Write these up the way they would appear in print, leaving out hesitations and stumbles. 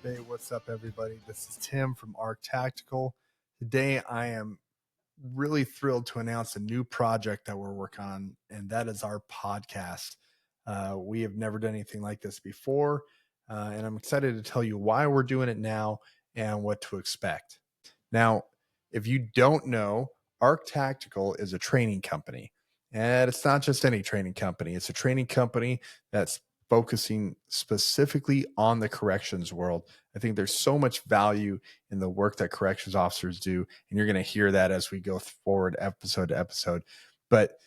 Hey, what's up, everybody? This is Tim from Arc Tactical. Today, I am really thrilled to announce a new project that we're working on, and that is our podcast. We have never done anything like this before, and I'm excited to tell you why we're doing it now and what to expect. Now, if you don't know, Arc Tactical is a training company, and it's not just any training company. It's a training company that's focusing specifically on the corrections world. I think there's so much value in the work that corrections officers do, and you're going to hear that as we go forward episode to episode. But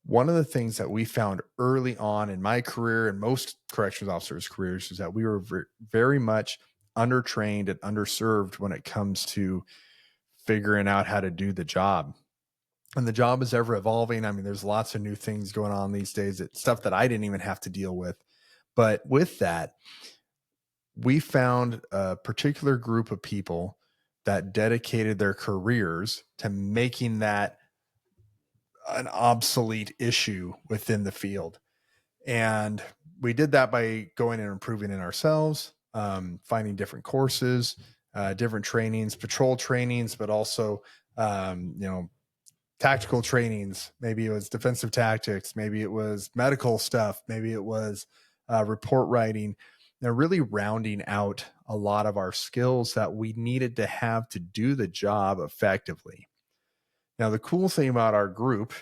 one of the things that we found early on in my career and most corrections officers' careers is that we were very much undertrained and underserved when it comes to figuring out how to do the job. And the job is ever evolving. I mean, there's lots of new things going on these days. It's stuff that I didn't even have to deal with. But with that, we found a particular group of people that dedicated their careers to making that an obsolete issue within the field. And we did that by going and improving in ourselves, finding different courses, different trainings, patrol trainings, but also, tactical trainings. Maybe it was defensive tactics. Maybe it was medical stuff. Maybe it was report writing. They're really rounding out a lot of our skills that we needed to have to do the job effectively. Now, the cool thing about our group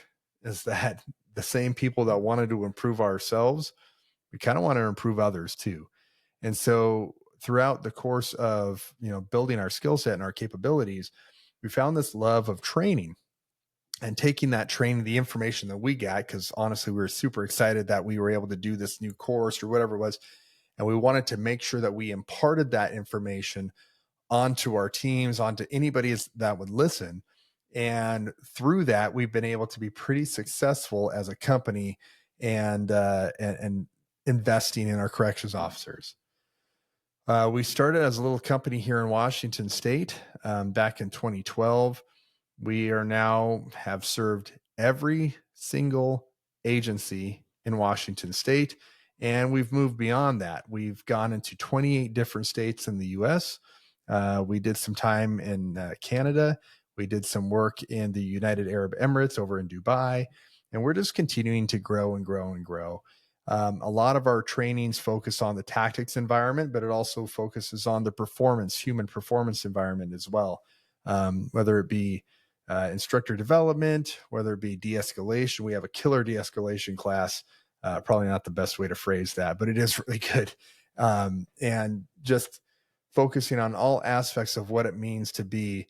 is that the same people that wanted to improve ourselves, we kind of want to improve others too. And so throughout the course of, building our skill set and our capabilities, we found this love of training and taking that training, the information that we got, because honestly, we were super excited that we were able to do this new course or whatever it was. And we wanted to make sure that we imparted that information onto our teams, onto anybody that would listen. And through that, we've been able to be pretty successful as a company and investing in our corrections officers. We started as a little company here in Washington State back in 2012. We are now have served every single agency in Washington State, and we've moved beyond that. We've gone into 28 different states in the U.S. We did some time in Canada. We did some work in the United Arab Emirates over in Dubai, and we're just continuing to grow and grow and grow. A lot of our trainings focus on the tactics environment, but it also focuses on the human performance environment as well, whether it be instructor development, whether it be de-escalation. We have a killer de-escalation class. Probably not the best way to phrase that, but it is really good. And just focusing on all aspects of what it means to be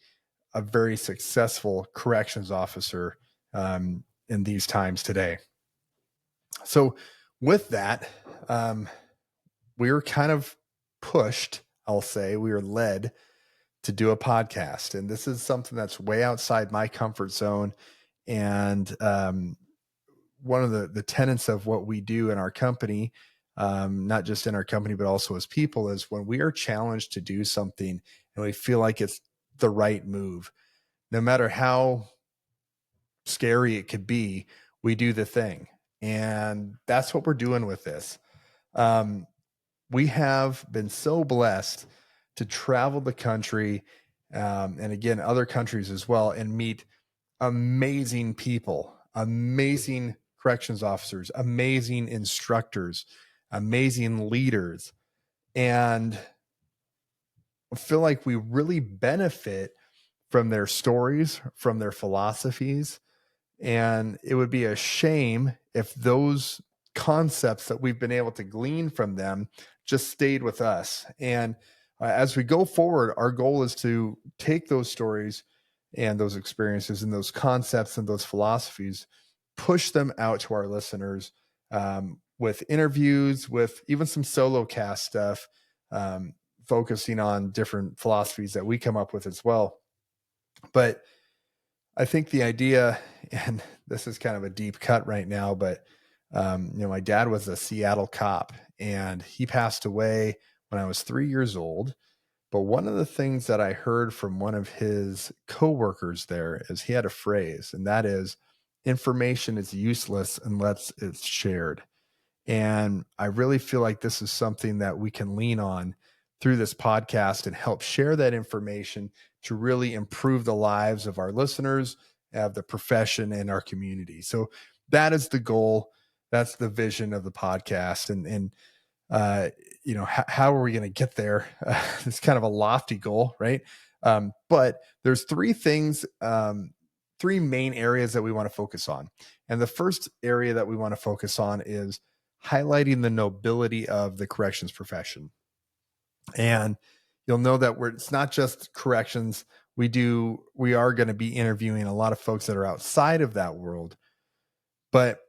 a very successful corrections officer in these times today. So with that, we were kind of pushed, I'll say, we were led to do a podcast. And this is something that's way outside my comfort zone. And one of the tenets of what we do in our company, not just in our company, but also as people, is when we are challenged to do something and we feel like it's the right move, no matter how scary it could be, we do the thing. And that's what we're doing with this. We have been so blessed to travel the country, and again, other countries as well, and meet amazing people, amazing corrections officers, amazing instructors, amazing leaders. And I feel like we really benefit from their stories, from their philosophies. And it would be a shame if those concepts that we've been able to glean from them just stayed with us. And as we go forward, our goal is to take those stories and those experiences and those concepts and those philosophies, push them out to our listeners with interviews, with even some solo cast stuff, focusing on different philosophies that we come up with as well. But I think the idea, and this is kind of a deep cut right now, but my dad was a Seattle cop, and he passed away when I was 3 years old. But one of the things that I heard from one of his coworkers there is he had a phrase, and that is, information is useless unless it's shared. And I really feel like this is something that we can lean on through this podcast and help share that information to really improve the lives of our listeners, of the profession, and our community. So that is the goal. That's the vision of the podcast. And how are we going to get there? It's kind of a lofty goal, right? But there's three main areas that we want to focus on. And the first area that we want to focus on is highlighting the nobility of the corrections profession. And you'll know that it's not just corrections. We are going to be interviewing a lot of folks that are outside of that world. But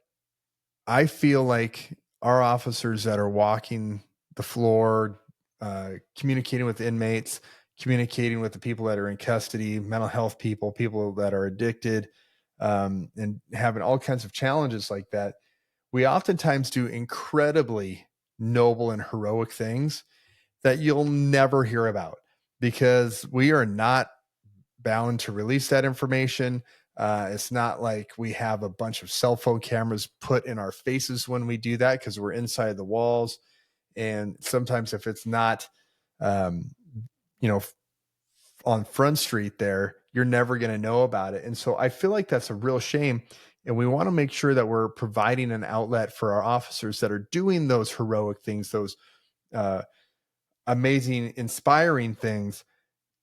I feel like our officers that are walking the floor, communicating with inmates, communicating with the people that are in custody, mental health people that are addicted, and having all kinds of challenges like that, we oftentimes do incredibly noble and heroic things that you'll never hear about because we are not bound to release that information. It's not like we have a bunch of cell phone cameras put in our faces when we do that because we're inside the walls. And sometimes if it's not, um, you know, on Front Street there, you're never going to know about it. And so I feel like that's a real shame. And we want to make sure that we're providing an outlet for our officers that are doing those heroic things, those uh, amazing, inspiring things,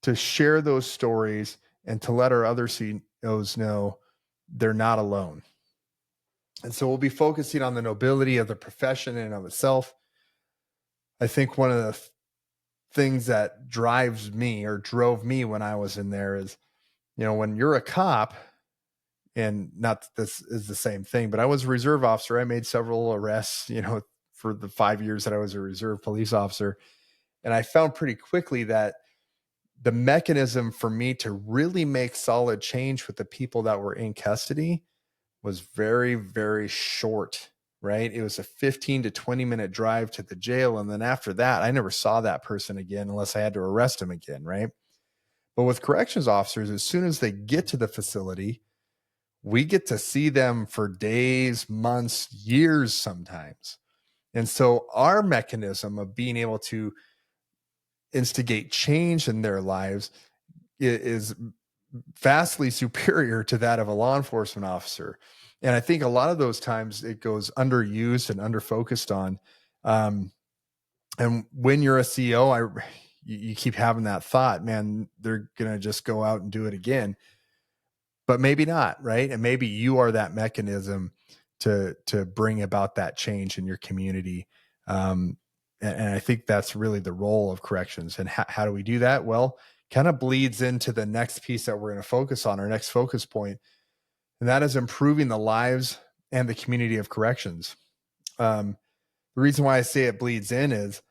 to share those stories and to let our other CEOs know they're not alone. And so we'll be focusing on the nobility of the profession in and of itself. I think one of the things that drives me or drove me when I was in there is, when you're a cop, and not that this is the same thing, but I was a reserve officer. I made several arrests, for the 5 years that I was a reserve police officer. And I found pretty quickly that the mechanism for me to really make solid change with the people that were in custody was very, very short, right? It was a 15 to 20-minute drive to the jail. And then after that, I never saw that person again unless I had to arrest him again, right? But with corrections officers, as soon as they get to the facility, we get to see them for days, months, years sometimes. And so our mechanism of being able to instigate change in their lives is vastly superior to that of a law enforcement officer. And I think a lot of those times it goes underused and underfocused on. And when you're a CEO, you keep having that thought, man, they're going to just go out and do it again, but maybe not. Right. And maybe you are that mechanism to bring about that change in your community. And I think that's really the role of corrections. And how do we do that? Well, kind of bleeds into the next piece that we're going to focus on, our next focus point, and that is improving the lives and the community of corrections. The reason why I say it bleeds in is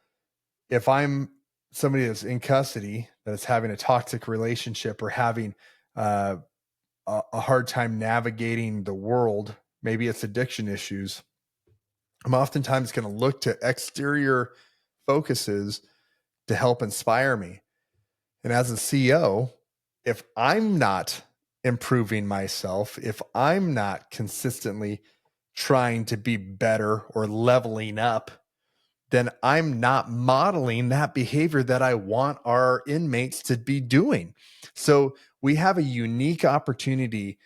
if I'm somebody that's in custody that is having a toxic relationship or having a hard time navigating the world, maybe it's addiction issues, I'm oftentimes going to look to exterior focuses to help inspire me. And as a CEO, if I'm not improving myself, if I'm not consistently trying to be better or leveling up, then I'm not modeling that behavior that I want our inmates to be doing. So we have a unique opportunity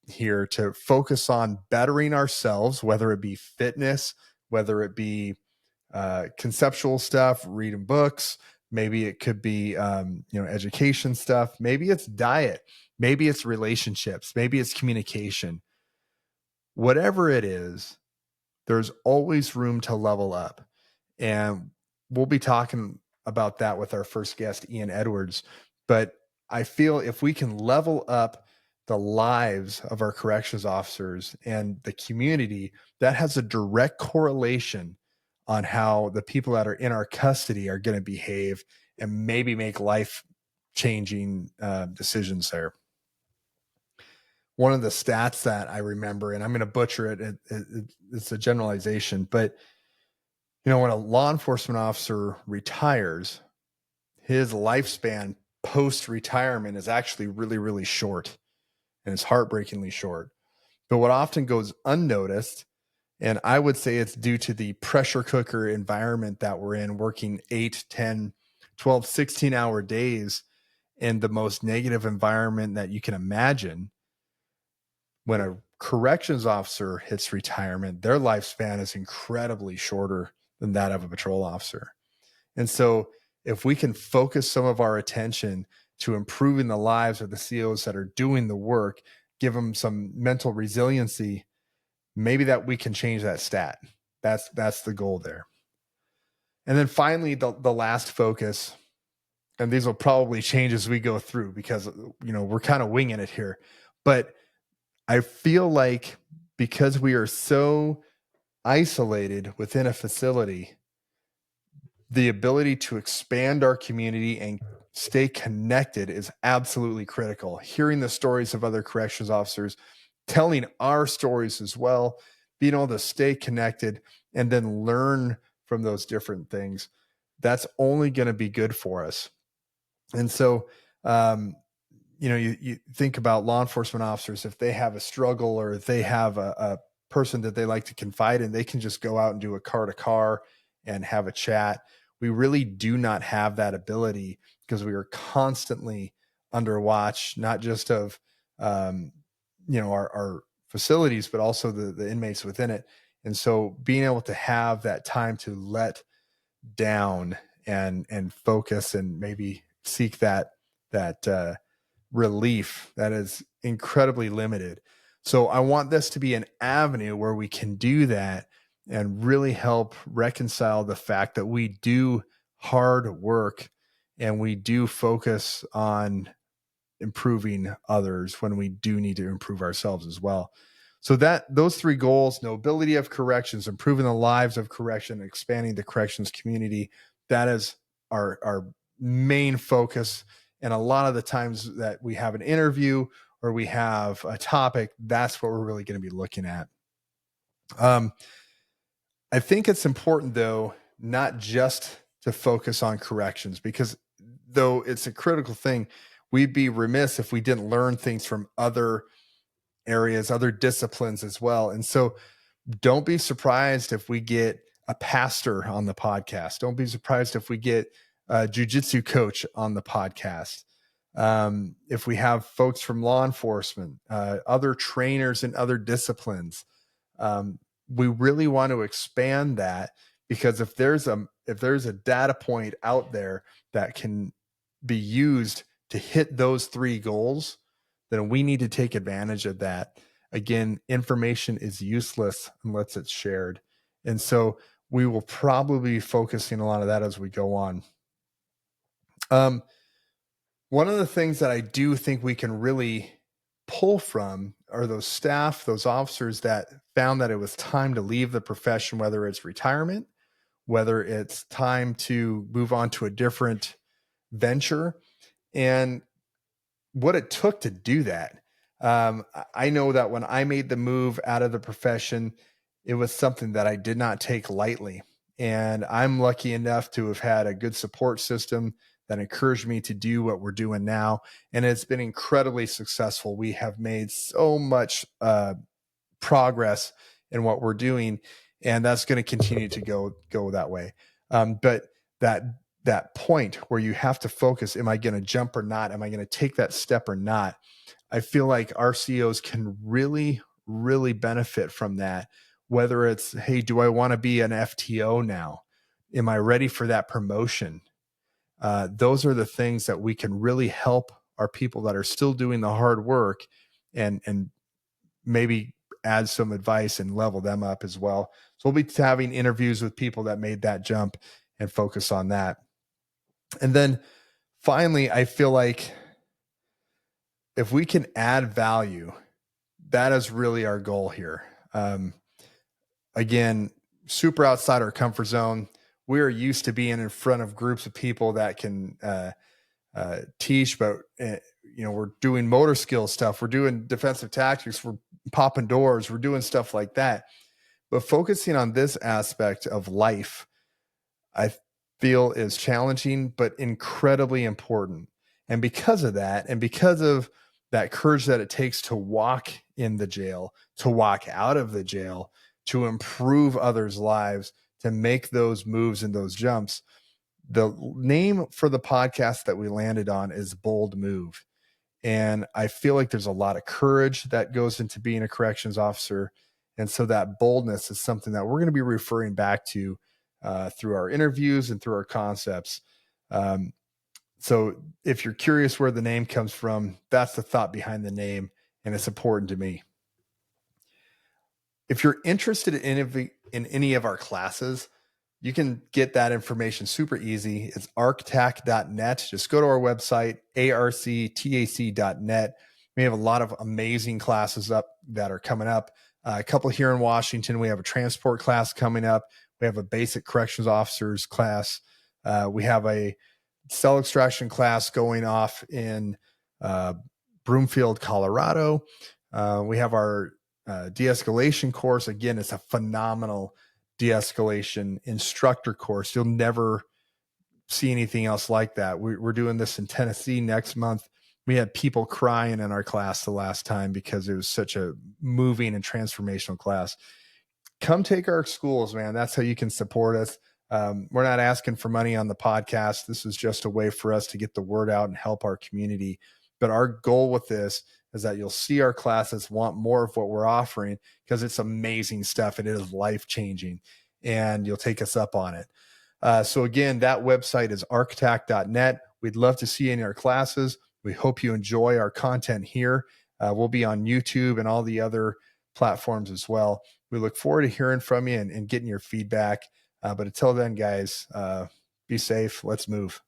here to focus on bettering ourselves, whether it be fitness, whether it be conceptual stuff, reading books. Maybe it could be, education stuff. Maybe it's diet. Maybe it's relationships. Maybe it's communication. Whatever it is, there's always room to level up. And we'll be talking about that with our first guest, Ian Edwards. But I feel if we can level up the lives of our corrections officers and the community, that has a direct correlation on how the people that are in our custody are going to behave and maybe make life changing decisions there. One of the stats that I remember, and I'm going to butcher it's a generalization, but when a law enforcement officer retires, his lifespan post retirement is actually really, really short, and it's heartbreakingly short. But what often goes unnoticed, and I would say it's due to the pressure cooker environment that we're in, working 8, 10, 12, 16-hour days in the most negative environment that you can imagine. When a corrections officer hits retirement, their lifespan is incredibly shorter than that of a patrol officer. And so if we can focus some of our attention to improving the lives of the COs that are doing the work, give them some mental resiliency, maybe that we can change that stat. That's the goal there. And then finally, the last focus, and these will probably change as we go through because, we're kind of winging it here, but I feel like because we are so isolated within a facility, the ability to expand our community and stay connected is absolutely critical. Hearing the stories of other corrections officers, telling our stories as well, being able to stay connected and then learn from those different things, that's only going to be good for us. And so, you think about law enforcement officers, if they have a struggle or if they have a person that they like to confide in, they can just go out and do a car to car and have a chat. We really do not have that ability because we are constantly under watch, not just of, our facilities, but also the inmates within it. And so being able to have that time to let down and focus and maybe seek that relief that is incredibly limited. So I want this to be an avenue where we can do that and really help reconcile the fact that we do hard work and we do focus on improving others when we do need to improve ourselves as well. So that those three goals: nobility of corrections, improving the lives of correction, expanding the corrections community, that is our main focus. And a lot of the times that we have an interview or we have a topic, that's what we're really going to be looking at. I think it's important, though, not just to focus on corrections, because though it's a critical thing, we'd be remiss if we didn't learn things from other areas, other disciplines as well. And so don't be surprised if we get a pastor on the podcast. Don't be surprised if we get a jujitsu coach on the podcast. If we have folks from law enforcement, other trainers in other disciplines, we really want to expand that, because if there's a data point out there that can be used to hit those three goals, then we need to take advantage of that. Again, information is useless unless it's shared. And so we will probably be focusing a lot of that as we go on. One of the things that I do think we can really pull from are those staff, those officers that found that it was time to leave the profession, whether it's retirement, whether it's time to move on to a different venture, and what it took to do that. I know that when I made the move out of the profession, it was something that I did not take lightly. And I'm lucky enough to have had a good support system that encouraged me to do what we're doing now. And it's been incredibly successful. We have made so much progress in what we're doing, and that's going to continue to go that way. But that point where you have to focus, am I going to jump or not? Am I going to take that step or not? I feel like our COs can really, really benefit from that. Whether it's, hey, do I want to be an FTO now? Am I ready for that promotion? Those are the things that we can really help our people that are still doing the hard work and maybe add some advice and level them up as well. So we'll be having interviews with people that made that jump and focus on that. And then finally, I feel like if we can add value, that is really our goal here. Again, super outside our comfort zone. We're used to being in front of groups of people that can teach, but we're doing motor skill stuff. We're doing defensive tactics. We're popping doors. We're doing stuff like that. But focusing on this aspect of life, I feel is challenging, but incredibly important. And because of that, and because of that courage that it takes to walk in the jail, to walk out of the jail, to improve others' lives, to make those moves and those jumps, The name for the podcast that we landed on is Bold Move. And I feel like there's a lot of courage that goes into being a corrections officer. And so that boldness is something that we're going to be referring back to through our interviews and through our concepts. Um, so if you're curious where the name comes from, that's the thought behind the name, and it's important to me. If you're interested in any of our classes, you can get that information super easy. It's arctac.net. Just go to our website, arctac.net. We have a lot of amazing classes up that are coming up. A couple here in Washington. We have a transport class coming up. We have a basic corrections officers class. We have a cell extraction class going off in Broomfield, Colorado. We have our de-escalation course. Again, it's a phenomenal de-escalation instructor course. You'll never see anything else like that. We're doing this in Tennessee next month. We had people crying in our class the last time because it was such a moving and transformational class. Come take our schools, man. That's how you can support us. We're not asking for money on the podcast. This is just a way for us to get the word out and help our community. But our goal with this is that you'll see our classes, want more of what we're offering, because it's amazing stuff and it is life-changing, and you'll take us up on it. So again, that website is arctac.net. We'd love to see you in our classes. We hope you enjoy our content here. We'll be on YouTube and all the other platforms as well. We look forward to hearing from you and getting your feedback. But until then, guys, be safe. Let's move.